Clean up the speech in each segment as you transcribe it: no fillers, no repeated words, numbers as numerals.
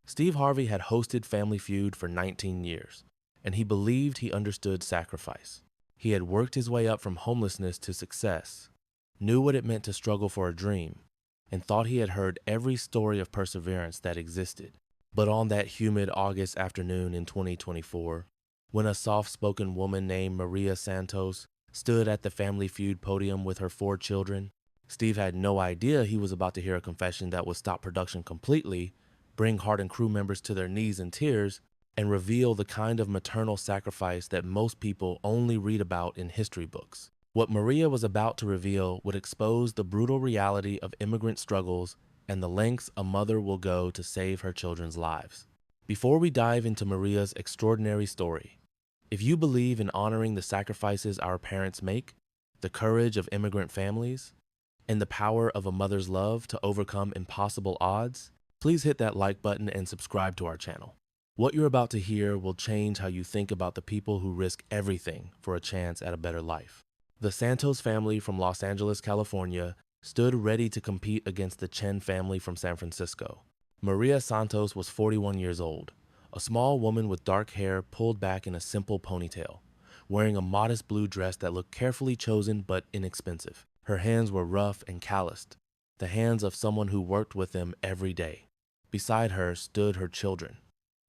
Steve Harvey had hosted Family Feud for 19 years, and he believed he understood sacrifice. He had worked his way up from homelessness to success, knew what it meant to struggle for a dream, and thought he had heard every story of perseverance that existed. But on that humid August afternoon in 2024, when a soft-spoken woman named Maria Santos stood at the Family Feud podium with her 4 children, Steve had no idea he was about to hear a confession that would stop production completely, bring Hart and crew members to their knees in tears, and reveal the kind of maternal sacrifice that most people only read about in history books. What Maria was about to reveal would expose the brutal reality of immigrant struggles and the lengths a mother will go to save her children's lives. Before we dive into Maria's extraordinary story, if you believe in honoring the sacrifices our parents make, the courage of immigrant families, and the power of a mother's love to overcome impossible odds, please hit that like button and subscribe to our channel. What you're about to hear will change how you think about the people who risk everything for a chance at a better life. The Santos family from Los Angeles, California, stood ready to compete against the Chen family from San Francisco. Maria Santos was 41 years old, a small woman with dark hair pulled back in a simple ponytail, wearing a modest blue dress that looked carefully chosen but inexpensive. Her hands were rough and calloused, the hands of someone who worked with them every day. Beside her stood her children,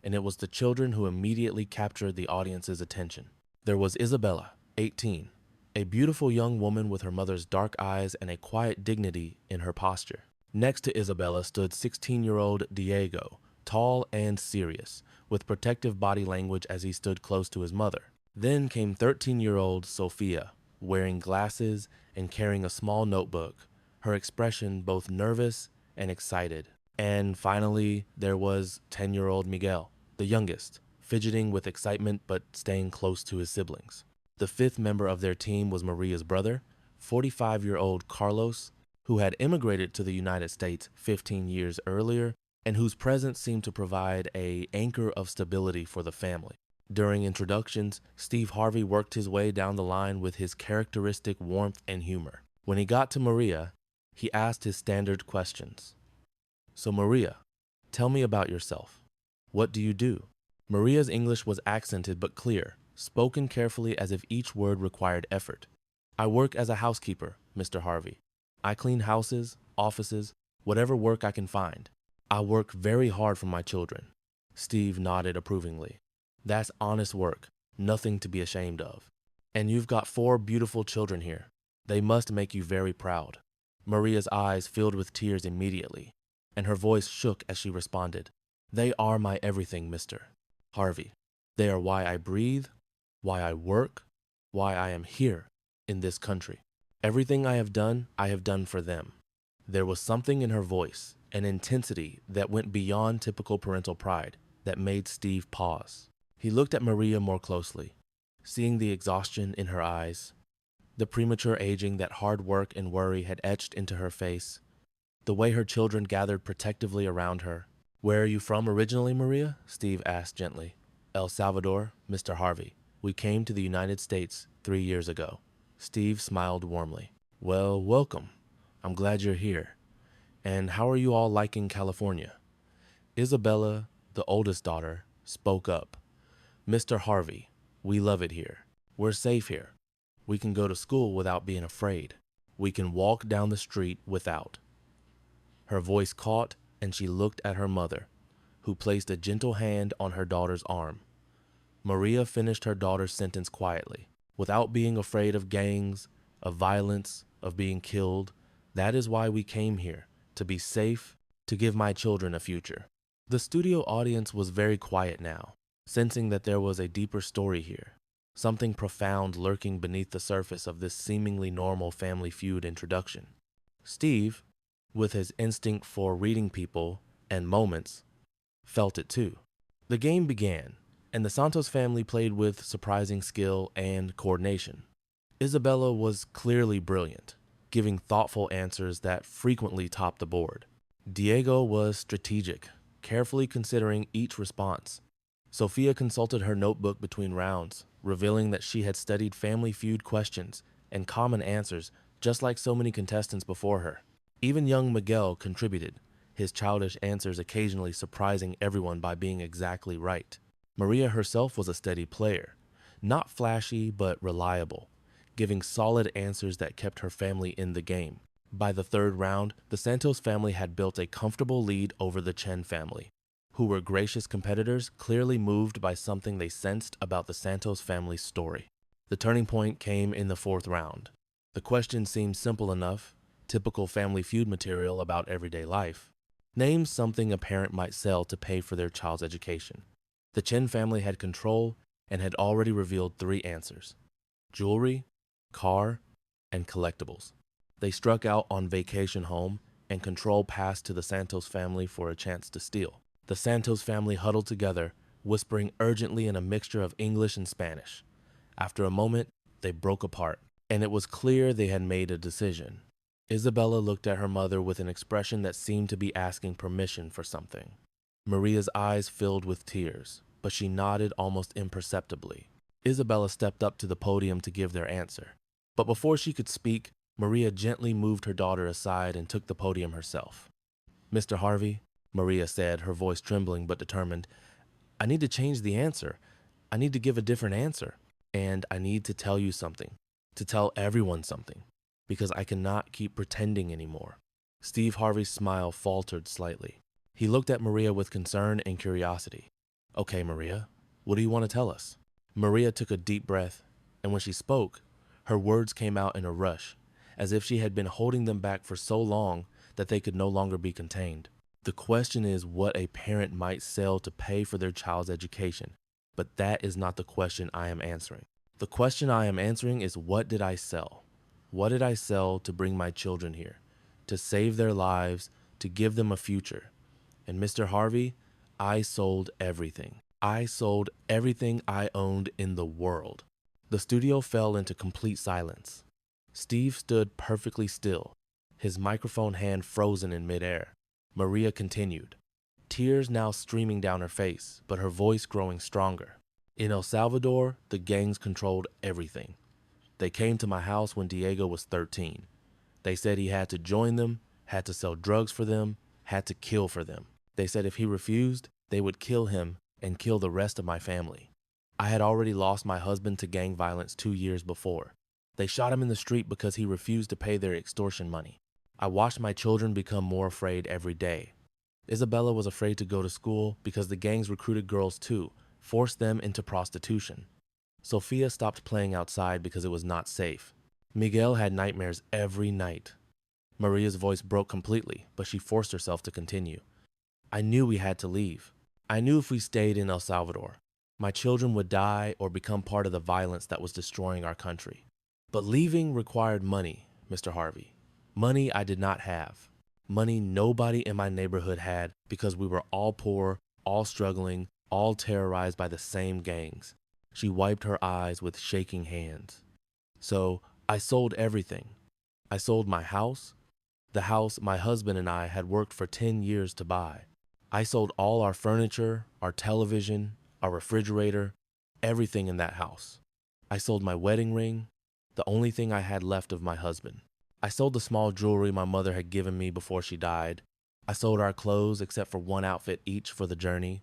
and it was the children who immediately captured the audience's attention. There was Isabella, 18, a beautiful young woman with her mother's dark eyes and a quiet dignity in her posture. Next to Isabella stood 16-year-old Diego, tall and serious, with protective body language as he stood close to his mother. Then came 13-year-old Sofia, wearing glasses and carrying a small notebook, her expression both nervous and excited. And finally, there was 10-year-old Miguel, the youngest, fidgeting with excitement but staying close to his siblings. The 5th member of their team was Maria's brother, 45-year-old Carlos, who had immigrated to the United States 15 years earlier and whose presence seemed to provide an anchor of stability for the family. During introductions, Steve Harvey worked his way down the line with his characteristic warmth and humor. When he got to Maria, he asked his standard questions. "So Maria, tell me about yourself. What do you do?" Maria's English was accented but clear, spoken carefully as if each word required effort. "I work as a housekeeper, Mr. Harvey. I clean houses, offices, whatever work I can find. I work very hard for my children." Steve nodded approvingly. "That's honest work, nothing to be ashamed of. And you've got 4 beautiful children here. They must make you very proud." Maria's eyes filled with tears immediately, and her voice shook as she responded. "They are my everything, Mr. Harvey. They are why I breathe, why I work, why I am here in this country. Everything I have done for them." There was something in her voice, an intensity that went beyond typical parental pride, that made Steve pause. He looked at Maria more closely, seeing the exhaustion in her eyes, the premature aging that hard work and worry had etched into her face, the way her children gathered protectively around her. "Where are you from originally, Maria?" Steve asked gently. "El Salvador, Mr. Harvey. We came to the United States 3 years ago." Steve smiled warmly. "Well, welcome. I'm glad you're here. And how are you all liking California?" Isabella, the oldest daughter, spoke up. "Mr. Harvey, we love it here. We're safe here. We can go to school without being afraid. We can walk down the street without." Her voice caught, and she looked at her mother, who placed a gentle hand on her daughter's arm. Maria finished her daughter's sentence quietly. "Without being afraid of gangs, of violence, of being killed. That is why we came here, to be safe, to give my children a future." The studio audience was very quiet now, sensing that there was a deeper story here, something profound lurking beneath the surface of this seemingly normal Family Feud introduction. Steve, with his instinct for reading people and moments, felt it too. The game began, and the Santos family played with surprising skill and coordination. Isabella was clearly brilliant, giving thoughtful answers that frequently topped the board. Diego was strategic, carefully considering each response. Sofia consulted her notebook between rounds, revealing that she had studied Family Feud questions and common answers just like so many contestants before her. Even young Miguel contributed, his childish answers occasionally surprising everyone by being exactly right. Maria herself was a steady player, not flashy but reliable, giving solid answers that kept her family in the game. By the third round, the Santos family had built a comfortable lead over the Chen family, who were gracious competitors, clearly moved by something they sensed about the Santos family's story. The turning point came in the fourth round. The question seemed simple enough, typical Family Feud material about everyday life. Name something a parent might sell to pay for their child's education. The Chen family had control and had already revealed three answers: jewelry, car, and collectibles. They struck out on vacation home, and control passed to the Santos family for a chance to steal. The Santos family huddled together, whispering urgently in a mixture of English and Spanish. After a moment, they broke apart, and it was clear they had made a decision. Isabella looked at her mother with an expression that seemed to be asking permission for something. Maria's eyes filled with tears, but she nodded almost imperceptibly. Isabella stepped up to the podium to give their answer. But before she could speak, Maria gently moved her daughter aside and took the podium herself. "Mr. Harvey," Maria said, her voice trembling but determined, "I need to change the answer. I need to give a different answer. And I need to tell you something, to tell everyone something, because I cannot keep pretending anymore." Steve Harvey's smile faltered slightly. He looked at Maria with concern and curiosity. "Okay, Maria, what do you want to tell us?" Maria took a deep breath, and when she spoke, her words came out in a rush, as if she had been holding them back for so long that they could no longer be contained. "The question is what a parent might sell to pay for their child's education, but that is not the question I am answering. The question I am answering is, what did I sell? What did I sell to bring my children here, to save their lives, to give them a future? And Mr. Harvey, I sold everything. I sold everything I owned in the world." The studio fell into complete silence. Steve stood perfectly still, his microphone hand frozen in midair. Maria continued, tears now streaming down her face, but her voice growing stronger. "In El Salvador, the gangs controlled everything. They came to my house when Diego was 13. They said he had to join them, had to sell drugs for them, had to kill for them. They said if he refused, they would kill him and kill the rest of my family. I had already lost my husband to gang violence 2 years before. They shot him in the street because he refused to pay their extortion money. I watched my children become more afraid every day. Isabella was afraid to go to school because the gangs recruited girls too, forced them into prostitution. Sophia stopped playing outside because it was not safe. Miguel had nightmares every night." Maria's voice broke completely, but she forced herself to continue. "I knew we had to leave. I knew if we stayed in El Salvador, my children would die or become part of the violence that was destroying our country. But leaving required money, Mr. Harvey. Money I did not have. Money nobody in my neighborhood had because we were all poor, all struggling, all terrorized by the same gangs." She wiped her eyes with shaking hands. "So I sold everything. I sold my house, the house my husband and I had worked for 10 years to buy. I sold all our furniture, our television, our refrigerator, everything in that house. I sold my wedding ring, the only thing I had left of my husband. I sold the small jewelry my mother had given me before she died. I sold our clothes except for one outfit each for the journey.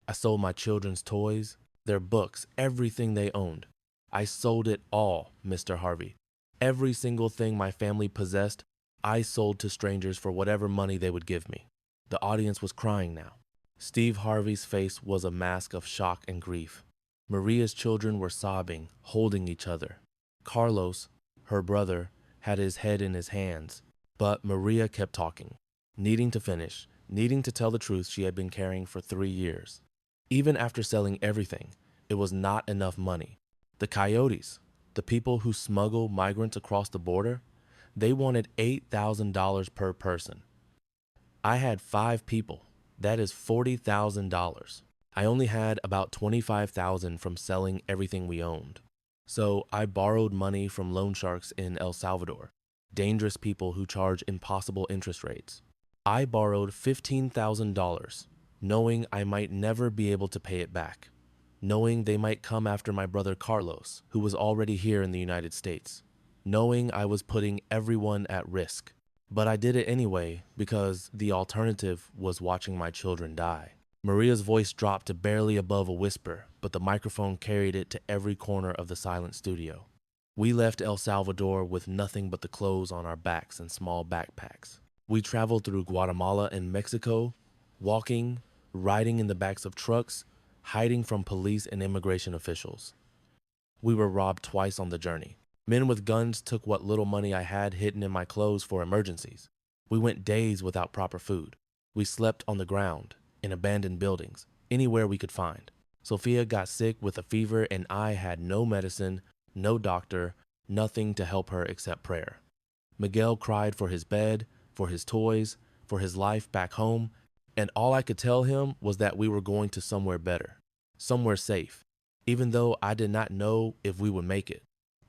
I sold my children's toys, their books, everything they owned. I sold it all, Mr. Harvey. Every single thing my family possessed, I sold to strangers for whatever money they would give me." The audience was crying now. Steve Harvey's face was a mask of shock and grief. Maria's children were sobbing, holding each other. Carlos, her brother, had his head in his hands, but Maria kept talking, needing to finish, needing to tell the truth she had been carrying for 3 years. Even after selling everything, it was not enough money. The coyotes, the people who smuggle migrants across the border, they wanted $8,000 per person. I had 5 people. That is $40,000. I only had about $25,000 from selling everything we owned. So I borrowed money from loan sharks in El Salvador, dangerous people who charge impossible interest rates. I borrowed $15,000, knowing I might never be able to pay it back, knowing they might come after my brother Carlos, who was already here in the United States, knowing I was putting everyone at risk. But I did it anyway because the alternative was watching my children die. Maria's voice dropped to barely above a whisper, but the microphone carried it to every corner of the silent studio. We left El Salvador with nothing but the clothes on our backs and small backpacks. We traveled through Guatemala and Mexico, walking, riding in the backs of trucks, hiding from police and immigration officials. We were robbed twice on the journey. Men with guns took what little money I had hidden in my clothes for emergencies. We went days without proper food. We slept on the ground, in abandoned buildings, anywhere we could find. Sophia got sick with a fever and I had no medicine, no doctor, nothing to help her except prayer. Miguel cried for his bed, for his toys, for his life back home, and all I could tell him was that we were going to somewhere better, somewhere safe, even though I did not know if we would make it.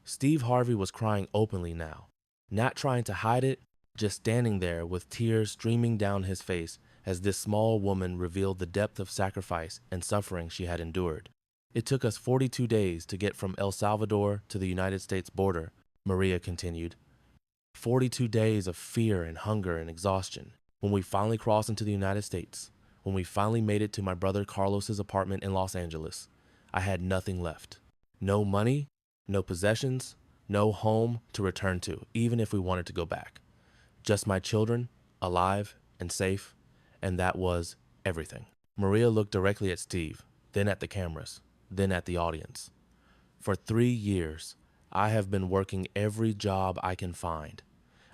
Steve Harvey was crying openly now, not trying to hide it, just standing there with tears streaming down his face as this small woman revealed the depth of sacrifice and suffering she had endured. It took us 42 days to get from El Salvador to the United States border, Maria continued. 42 days of fear and hunger and exhaustion. When we finally crossed into the United States, when we finally made it to my brother Carlos's apartment in Los Angeles, I had nothing left. No money, no possessions, no home to return to, even if we wanted to go back. Just my children, alive and safe, and that was everything. Maria looked directly at Steve, then at the cameras, then at the audience. For 3 years, I have been working every job I can find.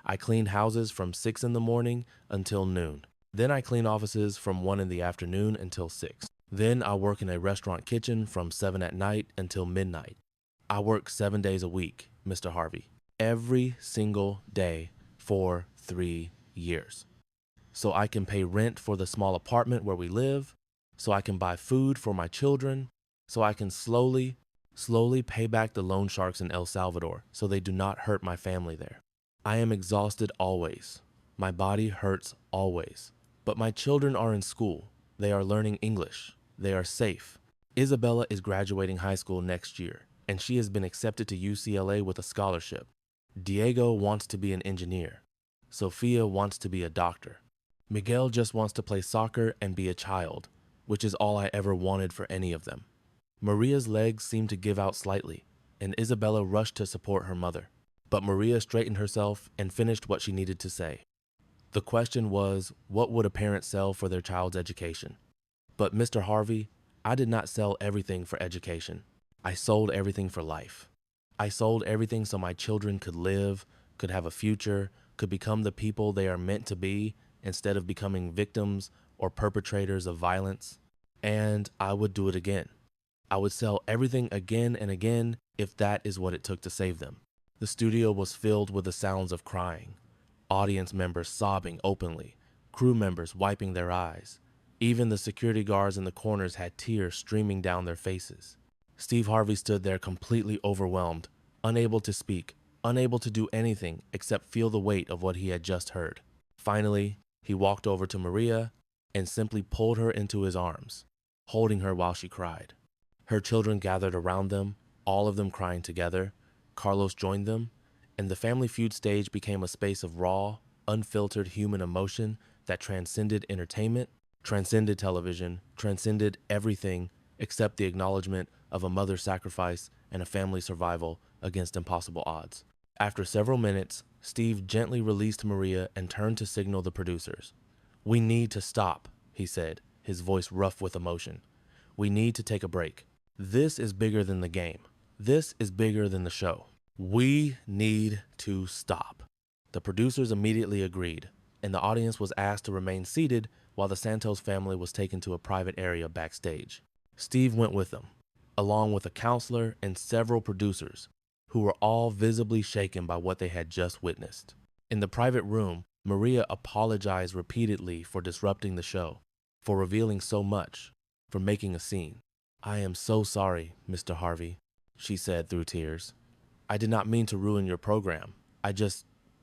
I clean houses from 6 in the morning until noon. Then I clean offices from 1 in the afternoon until 6. Then I work in a restaurant kitchen from 7 at night until midnight. I work 7 days a week, Mr. Harvey, every single day for 3 years. So I can pay rent for the small apartment where we live, so I can buy food for my children, so I can slowly pay back the loan sharks in El Salvador so they do not hurt my family there. I am exhausted always. My body hurts always. But my children are in school. They are learning English. They are safe. Isabella is graduating high school next year, and she has been accepted to UCLA with a scholarship. Diego wants to be an engineer. Sophia wants to be a doctor. Miguel just wants to play soccer and be a child, which is all I ever wanted for any of them. Maria's legs seemed to give out slightly, and Isabella rushed to support her mother. But Maria straightened herself and finished what she needed to say. The question was, what would a parent sell for their child's education? But Mr. Harvey, I did not sell everything for education. I sold everything for life. I sold everything so my children could live, could have a future, could become the people they are meant to be instead of becoming victims or perpetrators of violence. And I would do it again. I would sell everything again and again if that is what it took to save them. The studio was filled with the sounds of crying, audience members sobbing openly, crew members wiping their eyes. Even the security guards in the corners had tears streaming down their faces. Steve Harvey stood there completely overwhelmed, unable to speak, unable to do anything except feel the weight of what he had just heard. Finally, he walked over to Maria and simply pulled her into his arms, holding her while she cried. Her children gathered around them, all of them crying together. Carlos joined them, and the Family Feud stage became a space of raw, unfiltered human emotion that transcended entertainment, transcended television, transcended everything except the acknowledgement of a mother's sacrifice and a family survival against impossible odds. After several minutes, Steve gently released Maria and turned to signal the producers. "We need to stop," he said, his voice rough with emotion. "We need to take a break. This is bigger than the game. This is bigger than the show. We need to stop." The producers immediately agreed, and the audience was asked to remain seated while the Santos family was taken to a private area backstage. Steve went with them, along with a counselor and several producers, who were all visibly shaken by what they had just witnessed. In the private room, Maria apologized repeatedly for disrupting the show, for revealing so much, for making a scene. "I am so sorry, Mr. Harvey," she said through tears. "I did not mean to ruin your program.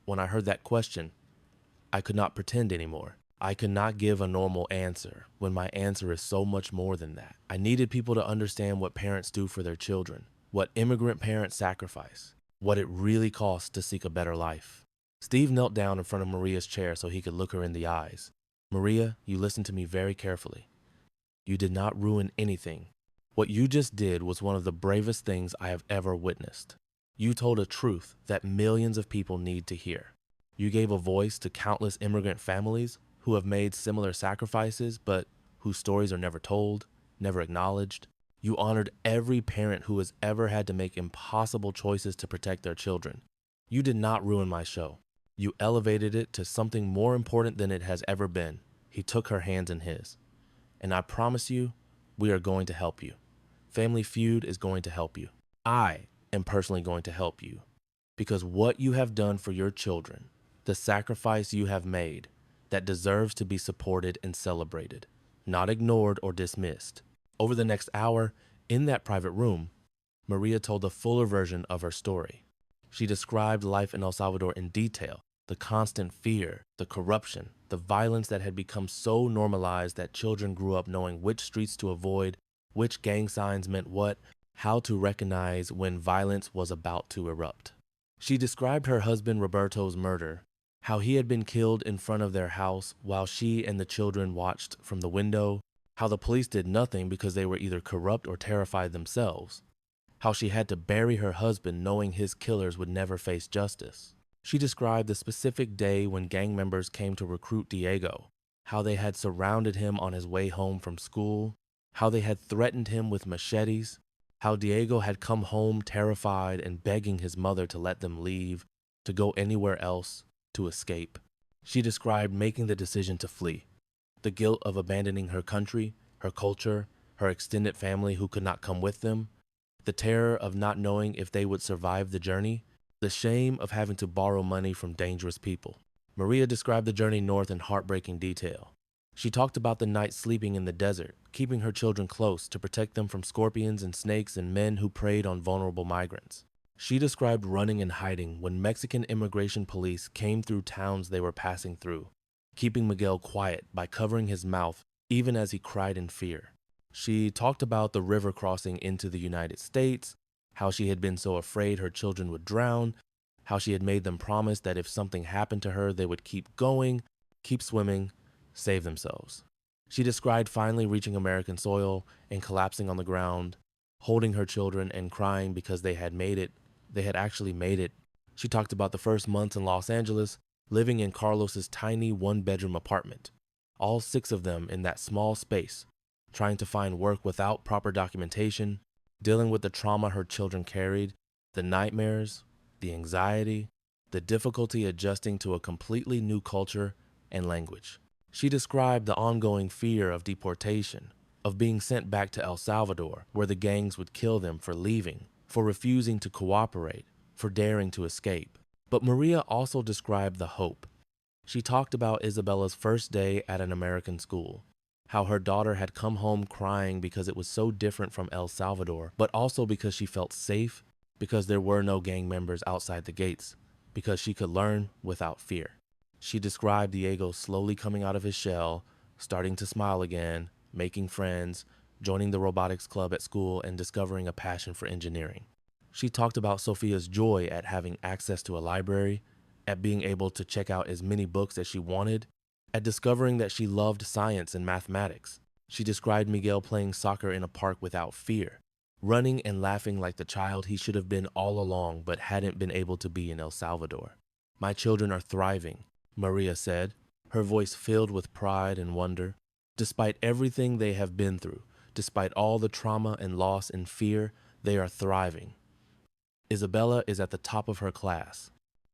When I heard that question, I could not pretend anymore. I could not give a normal answer when my answer is so much more than that. I needed people to understand what parents do for their children, what immigrant parents sacrifice, what it really costs to seek a better life." Steve knelt down in front of Maria's chair so he could look her in the eyes. Maria, you listened to me very carefully. You did not ruin anything. What you just did was one of the bravest things I have ever witnessed. You told a truth that millions of people need to hear. You gave a voice to countless immigrant families who have made similar sacrifices, but whose stories are never told, never acknowledged. You honored every parent who has ever had to make impossible choices to protect their children. You did not ruin my show. You elevated it to something more important than it has ever been. He took her hands in his. And I promise you, we are going to help you. Family Feud is going to help you. I am personally going to help you. Because what you have done for your children, the sacrifice you have made, that deserves to be supported and celebrated, not ignored or dismissed. Over the next hour, in that private room, Maria told a fuller version of her story. She described life in El Salvador in detail, the constant fear, the corruption, the violence that had become so normalized that children grew up knowing which streets to avoid, which gang signs meant what, how to recognize when violence was about to erupt. She described her husband Roberto's murder, how he had been killed in front of their house while she and the children watched from the window, how the police did nothing because they were either corrupt or terrified themselves, how she had to bury her husband knowing his killers would never face justice. She described the specific day when gang members came to recruit Diego, how they had surrounded him on his way home from school, how they had threatened him with machetes, how Diego had come home terrified and begging his mother to let them leave, to go anywhere else, to escape. She described making the decision to flee, the guilt of abandoning her country, her culture, her extended family who could not come with them, the terror of not knowing if they would survive the journey, the shame of having to borrow money from dangerous people. Maria described the journey north in heartbreaking detail. She talked about the night sleeping in the desert, keeping her children close to protect them from scorpions and snakes and men who preyed on vulnerable migrants. She described running and hiding when Mexican immigration police came through towns they were passing through, keeping Miguel quiet by covering his mouth even as he cried in fear. She talked about the river crossing into the United States, how she had been so afraid her children would drown, how she had made them promise that if something happened to her, they would keep going, keep swimming, save themselves. She described finally reaching American soil and collapsing on the ground, holding her children and crying because they had made it. They had actually made it. She talked about the first months in Los Angeles, living in Carlos's tiny one-bedroom apartment, all 6 of them in that small space, trying to find work without proper documentation, dealing with the trauma her children carried, the nightmares, the anxiety, the difficulty adjusting to a completely new culture and language. She described the ongoing fear of deportation, of being sent back to El Salvador, where the gangs would kill them for leaving, for refusing to cooperate, for daring to escape. But Maria also described the hope. She talked about Isabella's first day at an American school, how her daughter had come home crying because it was so different from El Salvador, but also because she felt safe, because there were no gang members outside the gates, because she could learn without fear. She described Diego slowly coming out of his shell, starting to smile again, making friends, joining the robotics club at school, and discovering a passion for engineering. She talked about Sophia's joy at having access to a library, at being able to check out as many books as she wanted, at discovering that she loved science and mathematics. She described Miguel playing soccer in a park without fear, running and laughing like the child he should have been all along but hadn't been able to be in El Salvador. "My children are thriving," Maria said, her voice filled with pride and wonder. "Despite everything they have been through, despite all the trauma and loss and fear, they are thriving. Isabella is at the top of her class.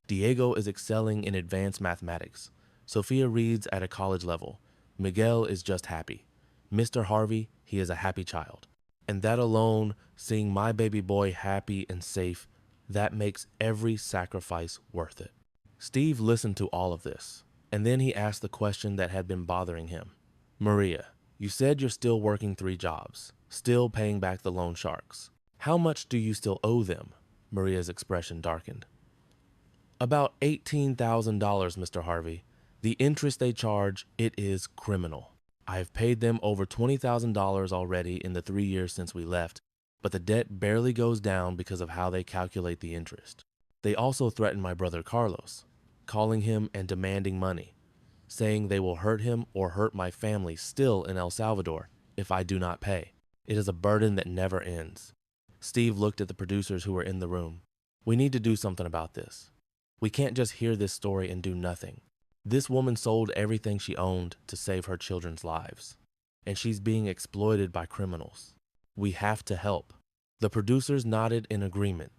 Diego is excelling in advanced mathematics. Sophia reads at a college level. Miguel is just happy. Mr. Harvey, he is a happy child. And that alone, seeing my baby boy happy and safe, that makes every sacrifice worth it." Steve listened to all of this, and then he asked the question that had been bothering him. "Maria, you said you're still working 3 jobs, still paying back the loan sharks. How much do you still owe them?" Maria's expression darkened. "About $18,000, Mr. Harvey. The interest they charge, it is criminal. I have paid them over $20,000 already in the 3 years since we left, but the debt barely goes down because of how they calculate the interest. They also threaten my brother Carlos. calling him and demanding money, saying they will hurt him or hurt my family still in El Salvador if I do not pay. It is a burden that never ends. Steve looked at the producers who were in the room. We need to do something about this. We can't just hear this story and do nothing. This woman sold everything she owned to save her children's lives, and she's being exploited by criminals. We have to help. The producers nodded in agreement,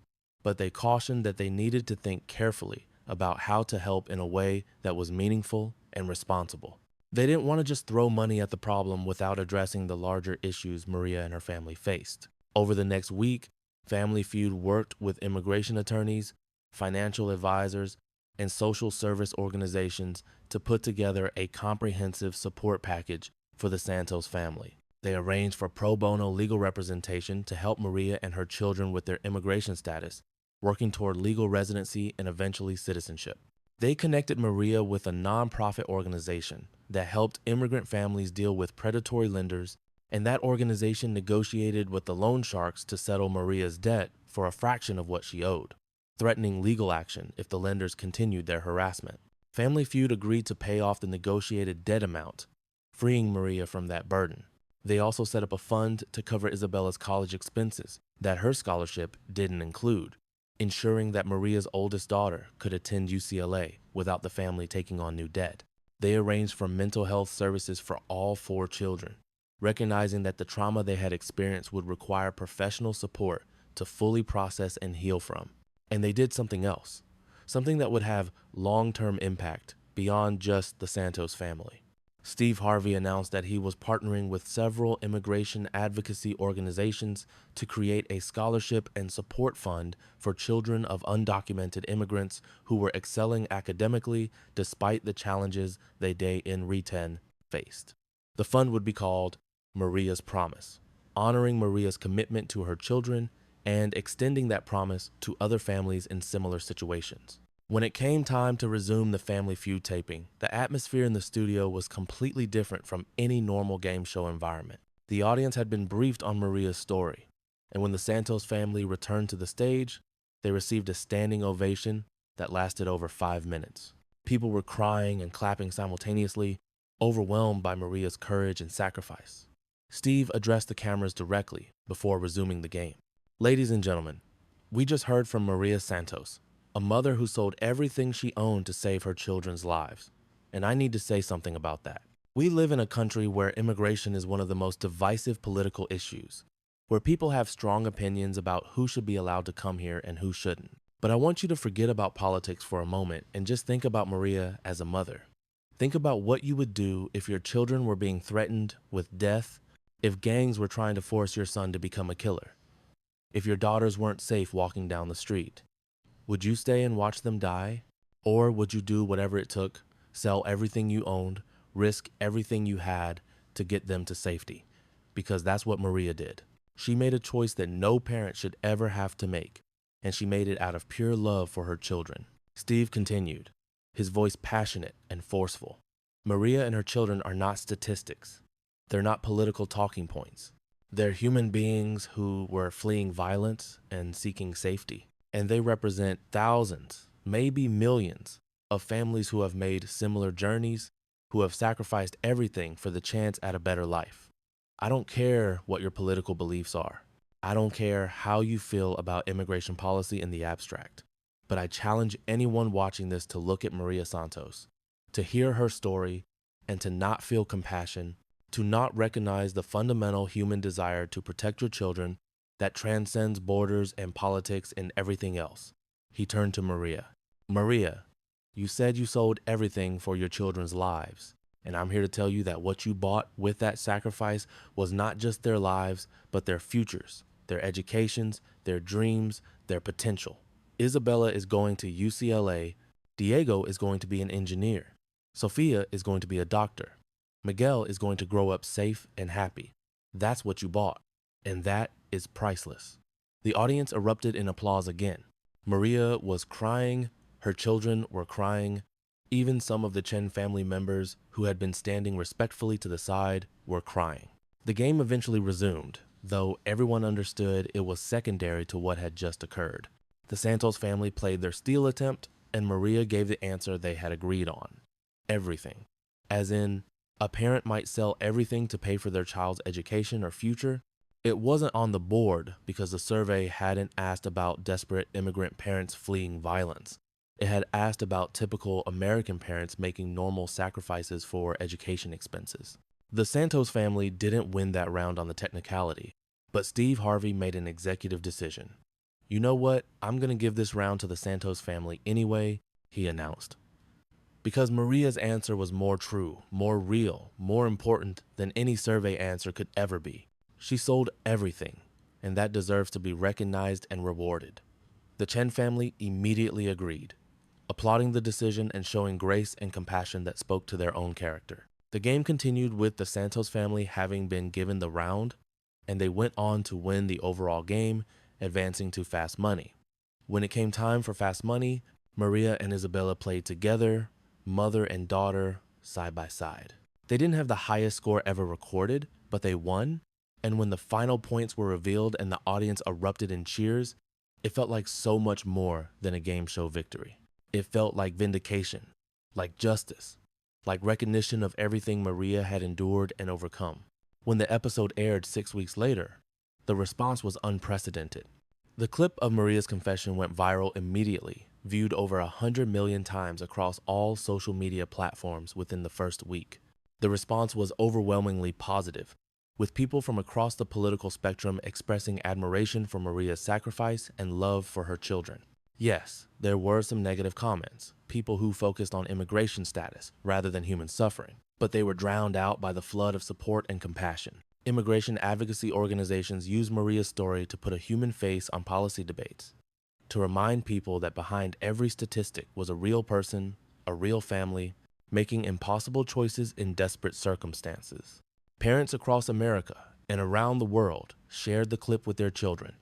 but they cautioned that they needed to think carefully about how to help in a way that was meaningful and responsible. They didn't want to just throw money at the problem without addressing the larger issues Maria and her family faced. Over the next week, Family Feud worked with immigration attorneys, financial advisors, and social service organizations to put together a comprehensive support package for the Santos family. They arranged for pro bono legal representation to help Maria and her children with their immigration status, working toward legal residency and eventually citizenship. They connected Maria with a nonprofit organization that helped immigrant families deal with predatory lenders, and that organization negotiated with the loan sharks to settle Maria's debt for a fraction of what she owed, threatening legal action if the lenders continued their harassment. Family Feud agreed to pay off the negotiated debt amount, freeing Maria from that burden. They also set up a fund to cover Isabella's college expenses that her scholarship didn't include, ensuring that Maria's oldest daughter could attend UCLA without the family taking on new debt. They arranged for mental health services for all 4 children, recognizing that the trauma they had experienced would require professional support to fully process and heal from. And they did something else, something that would have long-term impact beyond just the Santos family. Steve Harvey announced that he was partnering with several immigration advocacy organizations to create a scholarship and support fund for children of undocumented immigrants who were excelling academically despite the challenges they day in re-10 faced. The fund would be called Maria's Promise, honoring Maria's commitment to her children and extending that promise to other families in similar situations. When it came time to resume the Family Feud taping, the atmosphere in the studio was completely different from any normal game show environment. The audience had been briefed on Maria's story, and when the Santos family returned to the stage, they received a standing ovation that lasted over 5 minutes. People were crying and clapping simultaneously, overwhelmed by Maria's courage and sacrifice. Steve addressed the cameras directly before resuming the game. Ladies and gentlemen, we just heard from Maria Santos, a mother who sold everything she owned to save her children's lives. And I need to say something about that. We live in a country where immigration is one of the most divisive political issues, where people have strong opinions about who should be allowed to come here and who shouldn't. But I want you to forget about politics for a moment and just think about Maria as a mother. Think about what you would do if your children were being threatened with death, if gangs were trying to force your son to become a killer, if your daughters weren't safe walking down the street. Would you stay and watch them die? Or would you do whatever it took, sell everything you owned, risk everything you had to get them to safety? Because that's what Maria did. She made a choice that no parent should ever have to make, and she made it out of pure love for her children. Steve continued, his voice passionate and forceful. Maria and her children are not statistics. They're not political talking points. They're human beings who were fleeing violence and seeking safety. And they represent thousands, maybe millions, of families who have made similar journeys, who have sacrificed everything for the chance at a better life. I don't care what your political beliefs are. I don't care how you feel about immigration policy in the abstract. But I challenge anyone watching this to look at Maria Santos, to hear her story, and to not feel compassion, to not recognize the fundamental human desire to protect your children that transcends borders and politics and everything else. He turned to Maria. Maria, you said you sold everything for your children's lives, and I'm here to tell you that what you bought with that sacrifice was not just their lives, but their futures, their educations, their dreams, their potential. Isabella is going to UCLA, Diego is going to be an engineer, Sophia is going to be a doctor, Miguel is going to grow up safe and happy. That's what you bought, and that is priceless. The audience erupted in applause again. Maria was crying, her children were crying, even some of the Chen family members who had been standing respectfully to the side were crying. The game eventually resumed, though everyone understood it was secondary to what had just occurred. The Santos family played their steal attempt, And Maria gave the answer they had agreed on. Everything. As in, a parent might sell everything to pay for their child's education or future. It wasn't on the board because the survey hadn't asked about desperate immigrant parents fleeing violence. It had asked about typical American parents making normal sacrifices for education expenses. The Santos family didn't win that round on the technicality, but Steve Harvey made an executive decision. You know what? I'm going to give this round to the Santos family anyway, he announced. Because Maria's answer was more true, more real, more important than any survey answer could ever be. She sold everything, and that deserves to be recognized and rewarded. The Chen family immediately agreed, applauding the decision and showing grace and compassion that spoke to their own character. The game continued with the Santos family having been given the round, and they went on to win the overall game, advancing to Fast Money. When it came time for Fast Money, Maria and Isabella played together, mother and daughter, side by side. They didn't have the highest score ever recorded, but they won, and when the final points were revealed and the audience erupted in cheers, it felt like so much more than a game show victory. It felt like vindication, like justice, like recognition of everything Maria had endured and overcome. When the episode aired 6 weeks later, the response was unprecedented. The clip of Maria's confession went viral immediately, viewed over 100 million times across all social media platforms within the first week. The response was overwhelmingly positive, with people from across the political spectrum expressing admiration for Maria's sacrifice and love for her children. Yes, there were some negative comments, people who focused on immigration status rather than human suffering, but they were drowned out by the flood of support and compassion. Immigration advocacy organizations used Maria's story to put a human face on policy debates, to remind people that behind every statistic was a real person, a real family, making impossible choices in desperate circumstances. Parents across America and around the world shared the clip with their children,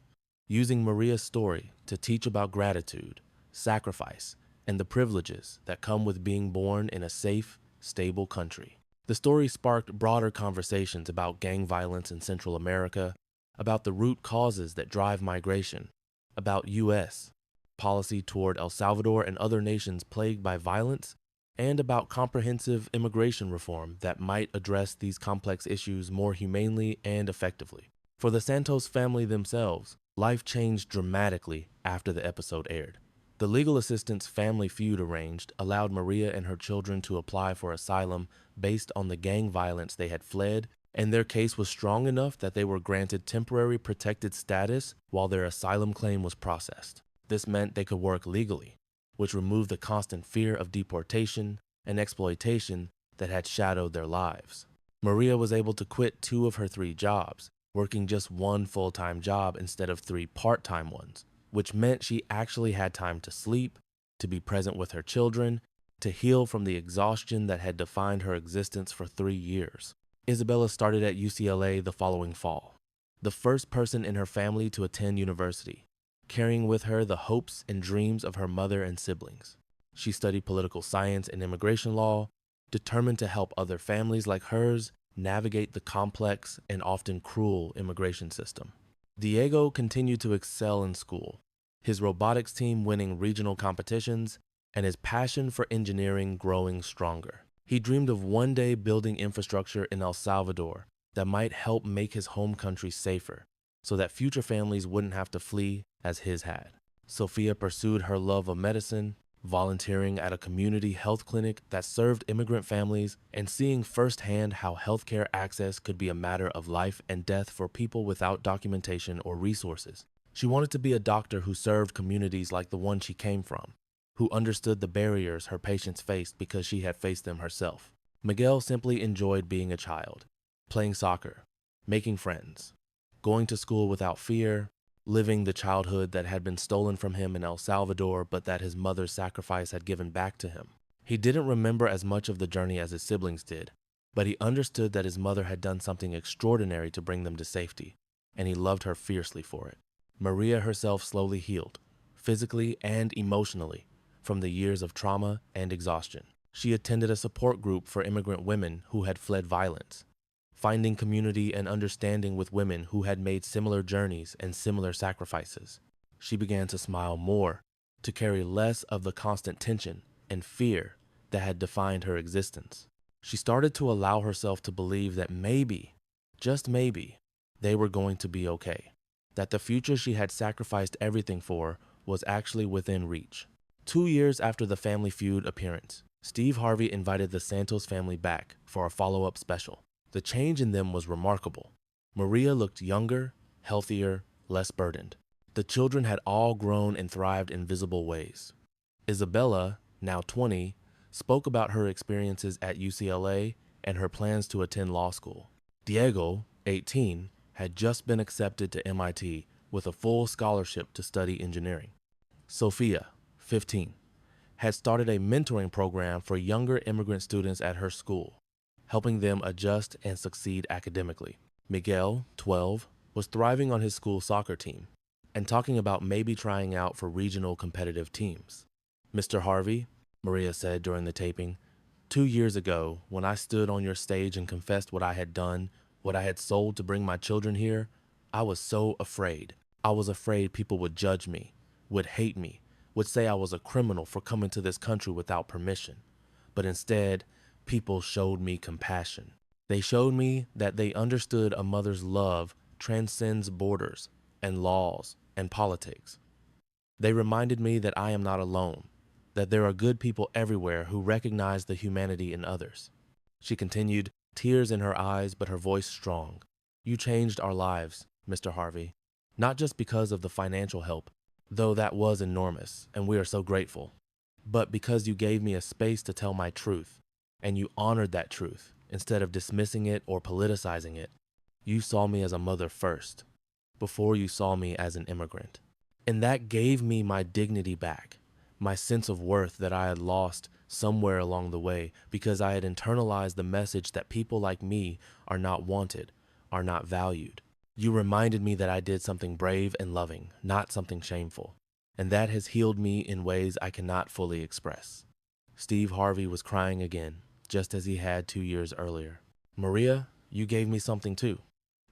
using Maria's story to teach about gratitude, sacrifice, and the privileges that come with being born in a safe, stable country. The story sparked broader conversations about gang violence in Central America, about the root causes that drive migration, about U.S. policy toward El Salvador and other nations plagued by violence, and about comprehensive immigration reform that might address these complex issues more humanely and effectively. For the Santos family themselves, life changed dramatically after the episode aired. The legal assistance Family Feud arranged allowed Maria and her children to apply for asylum based on the gang violence they had fled, and their case was strong enough that they were granted temporary protected status while their asylum claim was processed. This meant they could work legally, which removed the constant fear of deportation and exploitation that had shadowed their lives. Maria was able to quit 2 of her 3 jobs, working just 1 full-time job instead of 3 part-time ones, which meant she actually had time to sleep, to be present with her children, to heal from the exhaustion that had defined her existence for 3 years. Isabella started at UCLA the following fall, the first person in her family to attend university, carrying with her the hopes and dreams of her mother and siblings. She studied political science and immigration law, determined to help other families like hers navigate the complex and often cruel immigration system. Diego continued to excel in school, his robotics team winning regional competitions, and his passion for engineering growing stronger. He dreamed of one day building infrastructure in El Salvador that might help make his home country safer, so that future families wouldn't have to flee as his had. Sophia pursued her love of medicine, volunteering at a community health clinic that served immigrant families and seeing firsthand how healthcare access could be a matter of life and death for people without documentation or resources. She wanted to be a doctor who served communities like the one she came from, who understood the barriers her patients faced because she had faced them herself. Miguel simply enjoyed being a child, playing soccer, making friends, going to school without fear, living the childhood that had been stolen from him in El Salvador but that his mother's sacrifice had given back to him. He didn't remember as much of the journey as his siblings did, but he understood that his mother had done something extraordinary to bring them to safety, and he loved her fiercely for it. Maria herself slowly healed, physically and emotionally, from the years of trauma and exhaustion. She attended a support group for immigrant women who had fled violence, finding community and understanding with women who had made similar journeys and similar sacrifices. She began to smile more to carry less of the constant tension and fear that had defined her existence. She started to allow herself to believe that maybe, just maybe, they were going to be okay, that the future she had sacrificed everything for was actually within reach. 2 years after the Family Feud appearance, Steve Harvey invited the Santos family back for a follow-up special. The change in them was remarkable. Maria looked younger, healthier, less burdened. The children had all grown and thrived in visible ways. Isabella, now 20, spoke about her experiences at UCLA and her plans to attend law school. Diego, 18, had just been accepted to MIT with a full scholarship to study engineering. Sophia, 15, had started a mentoring program for younger immigrant students at her school, helping them adjust and succeed academically. Miguel, 12, was thriving on his school soccer team and talking about maybe trying out for regional competitive teams. Mr. Harvey, Maria said during the taping, 2 years ago, when I stood on your stage and confessed what I had done, what I had sold to bring my children here, I was so afraid. I was afraid people would judge me, would hate me, would say I was a criminal for coming to this country without permission. But instead, people showed me compassion. They showed me that they understood a mother's love transcends borders and laws and politics. They reminded me that I am not alone, that there are good people everywhere who recognize the humanity in others. She continued, tears in her eyes, but her voice strong. You changed our lives, Mr. Harvey, not just because of the financial help, though that was enormous, and we are so grateful, but because you gave me a space to tell my truth, and you honored that truth instead of dismissing it or politicizing it. You saw me as a mother first, before you saw me as an immigrant. And that gave me my dignity back, my sense of worth that I had lost somewhere along the way because I had internalized the message that people like me are not wanted, are not valued. You reminded me that I did something brave and loving, not something shameful, and that has healed me in ways I cannot fully express. Steve Harvey was crying again, just as he had 2 years earlier. Maria, you gave me something too.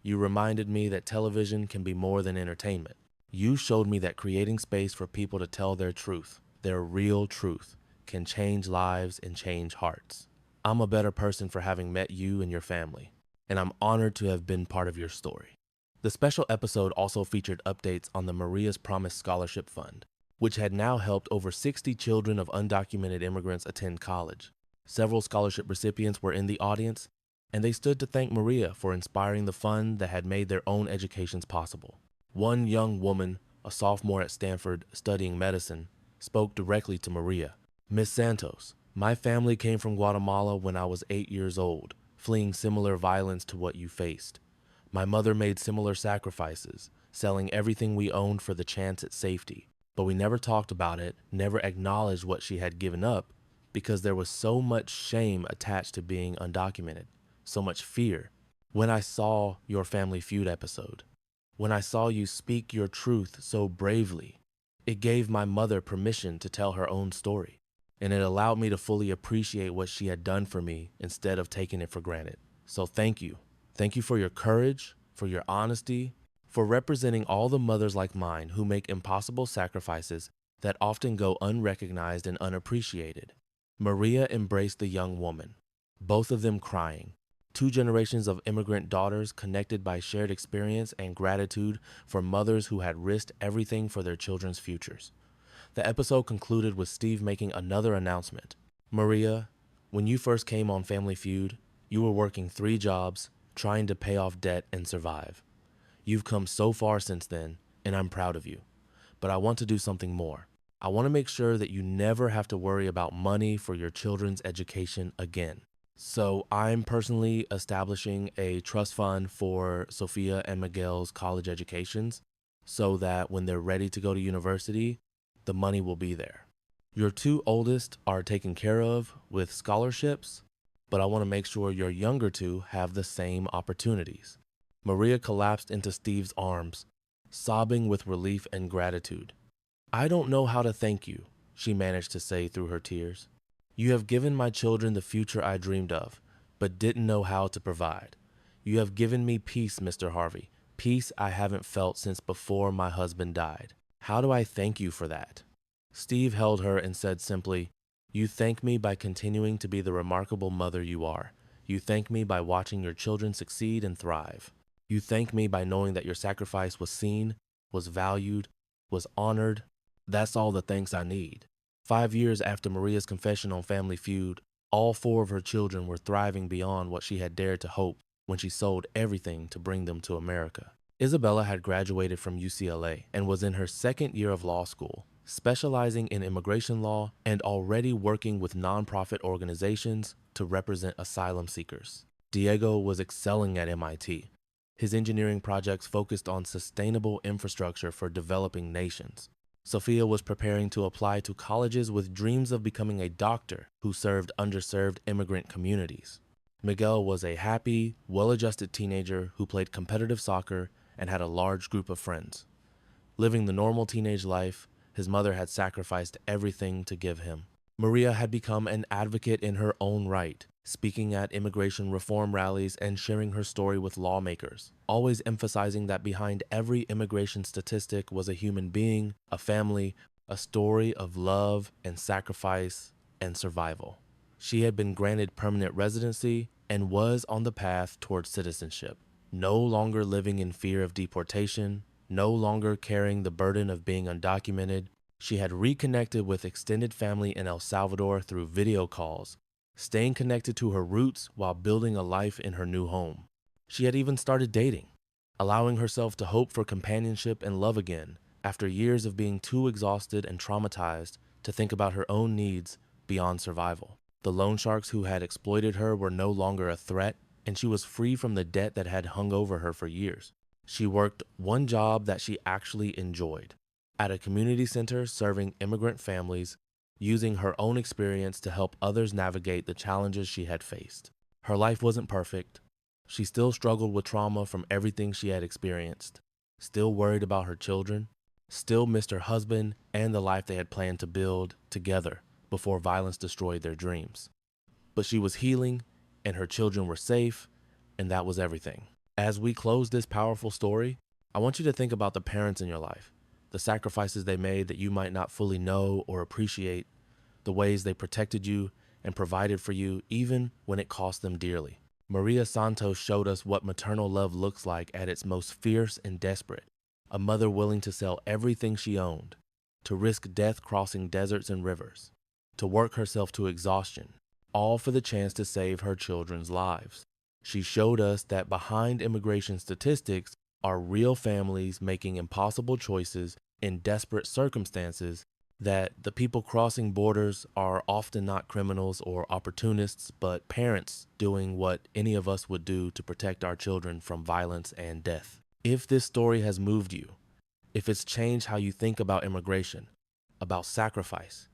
You reminded me that television can be more than entertainment. You showed me that creating space for people to tell their truth, their real truth, can change lives and change hearts. I'm a better person for having met you and your family, and I'm honored to have been part of your story. The special episode also featured updates on the Maria's Promise Scholarship Fund, which had now helped over 60 children of undocumented immigrants attend college. Several scholarship recipients were in the audience, and they stood to thank Maria for inspiring the fund that had made their own educations possible. One young woman, a sophomore at Stanford studying medicine, spoke directly to Maria. Miss Santos, my family came from Guatemala when I was 8 years old, fleeing similar violence to what you faced. My mother made similar sacrifices, selling everything we owned for the chance at safety. But we never talked about it, never acknowledged what she had given up, because there was so much shame attached to being undocumented, so much fear. When I saw your Family Feud episode, when I saw you speak your truth so bravely, it gave my mother permission to tell her own story, and it allowed me to fully appreciate what she had done for me instead of taking it for granted. So thank you. Thank you for your courage, for your honesty, for representing all the mothers like mine who make impossible sacrifices that often go unrecognized and unappreciated. Maria embraced the young woman, both of them crying. 2 generations of immigrant daughters connected by shared experience and gratitude for mothers who had risked everything for their children's futures. The episode concluded with Steve making another announcement. Maria, when you first came on Family Feud, you were working 3 jobs, trying to pay off debt and survive. You've come so far since then, and I'm proud of you. But I want to do something more. I want to make sure that you never have to worry about money for your children's education again. So I'm personally establishing a trust fund for Sophia and Miguel's college educations so that when they're ready to go to university, the money will be there. Your 2 oldest are taken care of with scholarships, but I want to make sure your younger 2 have the same opportunities. Maria collapsed into Steve's arms, sobbing with relief and gratitude. I don't know how to thank you, she managed to say through her tears. You have given my children the future I dreamed of, but didn't know how to provide. You have given me peace, Mr. Harvey, peace I haven't felt since before my husband died. How do I thank you for that? Steve held her and said simply, "You thank me by continuing to be the remarkable mother you are. You thank me by watching your children succeed and thrive. You thank me by knowing that your sacrifice was seen, was valued, was honored. That's all the thanks I need." 5 years after Maria's confession on Family Feud, all four of her children were thriving beyond what she had dared to hope when she sold everything to bring them to America. Isabella had graduated from UCLA and was in her second year of law school, specializing in immigration law and already working with nonprofit organizations to represent asylum seekers. Diego was excelling at MIT. His engineering projects focused on sustainable infrastructure for developing nations. Sophia was preparing to apply to colleges with dreams of becoming a doctor who served underserved immigrant communities. Miguel was a happy, well-adjusted teenager who played competitive soccer and had a large group of friends. Living the normal teenage life, his mother had sacrificed everything to give him. Maria had become an advocate in her own right, speaking at immigration reform rallies and sharing her story with lawmakers, always emphasizing that behind every immigration statistic was a human being, a family, a story of love and sacrifice and survival. She had been granted permanent residency and was on the path towards citizenship, no longer living in fear of deportation, no longer carrying the burden of being undocumented. She had reconnected with extended family in El Salvador through video calls, staying connected to her roots while building a life in her new home. She had even started dating, allowing herself to hope for companionship and love again after years of being too exhausted and traumatized to think about her own needs beyond survival. The loan sharks who had exploited her were no longer a threat, and she was free from the debt that had hung over her for years. She worked one job that she actually enjoyed, at a community center serving immigrant families, using her own experience to help others navigate the challenges she had faced. Her life wasn't perfect. She still struggled with trauma from everything she had experienced, still worried about her children, still missed her husband and the life they had planned to build together before violence destroyed their dreams. But she was healing, and her children were safe, and that was everything. As we close this powerful story, I want you to think about the parents in your life, the sacrifices they made that you might not fully know or appreciate, the ways they protected you and provided for you even when it cost them dearly. Maria Santos showed us what maternal love looks like at its most fierce and desperate, a mother willing to sell everything she owned, to risk death crossing deserts and rivers, to work herself to exhaustion, all for the chance to save her children's lives. She showed us that behind immigration statistics are real families making impossible choices in desperate circumstances, that the people crossing borders are often not criminals or opportunists, but parents doing what any of us would do to protect our children from violence and death. If this story has moved you, if it's changed how you think about immigration, about sacrifice,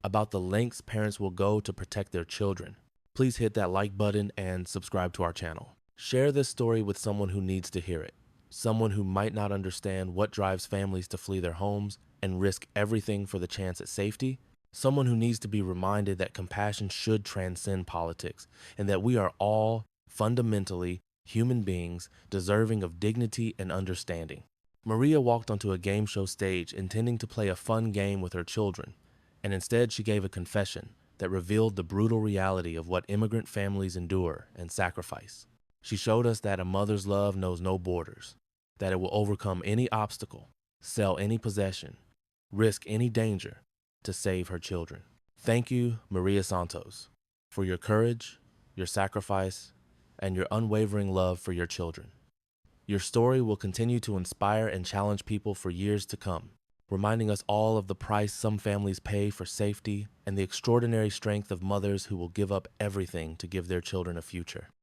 about the lengths parents will go to protect their children, please hit that like button and subscribe to our channel. Share this story with someone who needs to hear it, someone who might not understand what drives families to flee their homes and risk everything for the chance at safety, someone who needs to be reminded that compassion should transcend politics and that we are all fundamentally human beings deserving of dignity and understanding. Maria walked onto a game show stage intending to play a fun game with her children, and instead she gave a confession that revealed the brutal reality of what immigrant families endure and sacrifice. She showed us that a mother's love knows no borders, that it will overcome any obstacle, sell any possession, risk any danger to save her children. Thank you, Maria Santos, for your courage, your sacrifice, and your unwavering love for your children. Your story will continue to inspire and challenge people for years to come, reminding us all of the price some families pay for safety and the extraordinary strength of mothers who will give up everything to give their children a future.